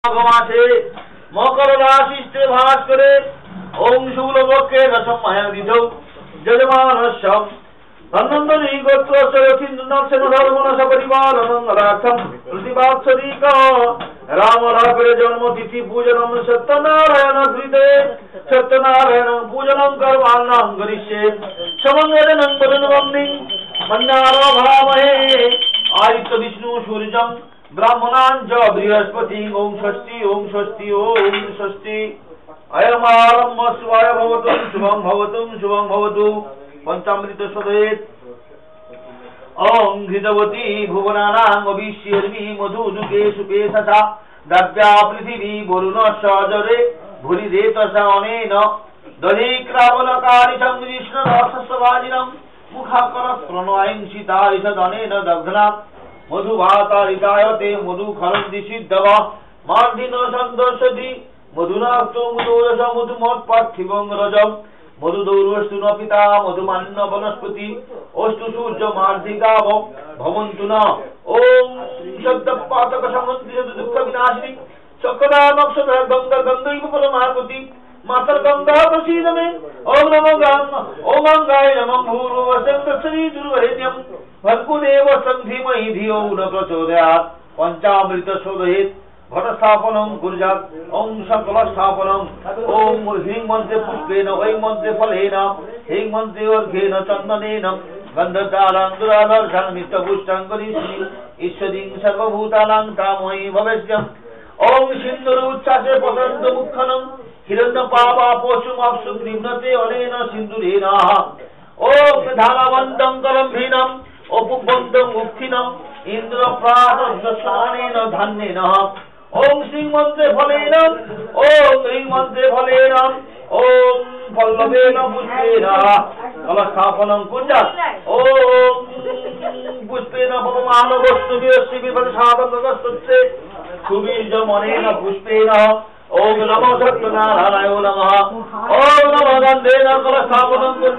মাসে মকর রাশিতে ভাস করে ওম শুক্লপক্ষে দশম মায়াবিধৌ যজমানস্যম তন্নন্দনী গোত্রস্য চিন্দনস্য ধর্মনস পরিপালনরাক্ষম প্রতিবাৎসরিক রাম রাঘবে জন্মতিথি পূজনম সত্যনারায়ণ কৃতে সত্যনারায়ণ পূজনম কর্মান্নাং করিষ্যে সমঙ্গলং বদনবন্দি মন্নারো ভামহে আদিত্য বিষ্ণু সূর্যং ब्राह्मणांच बृहस्पति ओम षष्ठी ओम षष्ठी ओम षष्ठी अयमारम्भ शिवाय भवतु शुभं भवतु पंचामृत सदेत ओम घृतवती भुवनानां अभिष्यर्मि मधुदुके सुपे ससा द्रव्या पृथिवी वरुणश्च जरे भूरिदेतसा अनेन दधिक्रावलकारिषं विष्णुरसस्वाजिनं मुखाकरस्त्रणयं सीतारिषदनेन दग्धना मधुभातारितायते मधुखरन्ति सिद्धव मार्दिन सन्दर्शति मधुनाक्तो मुदोरस मधुमत्पार्थिवं रजं मधुदौर्वस्तु न पिता मधुमान्न वनस्पति अस्तु सूर्यमार्धिकाव भवन्तु न ॐ शब्दपातक समन्ति दुःख विनाशिनी सकदा नक्षत्र गंगा गंगैव परमार्पति मातर गंगा प्रसीद मे ओम नमो गंगाय नमः भूर्भुवस्सं तत्सदि दुर्वरेण्यं भर्गुदेव संधीमहि धियो न प्रचोदयात् पंचामृत शोधयेत् घटस्थापनं कुर्यात् ओम सकल स्थापनं ओम ह्रीं मंत्रे पुष्पेन वै मंत्रे फलेन ह्रीं मंत्रे अर्घ्येन चन्दनेन गन्धतालान्दुरादर्शं नित्यपुष्टं करिष्यति ईश्वरीं सर्वभूतानां कामयि भवेष्यम् ओम सिन्दूर उच्चासे पतन्त मुखनं हिरण्यपापा पशुमाप्सु गृह्णते अनेन सिन्दूरेण ओम धानवन्तं करम्भीनं उपबन्धं मुक्तिनं इन्द्रप्रातस्वानेन धन्येन ओम श्रीमन्त्रे फलेन ओम ह्रीमन्त्रे फलेन ओम पल्लवेन पुष्पेन कलस्थापनं कुर्यात् ओम पुष्पेन पवमानवस्तुभिः विभवसादनगस्तुते सुबीजमनेन पुष्पेन ओम नमो सत्यनारायणाय नमः ओम नमो गन्धेन कलस्थापनं कुर्यात्।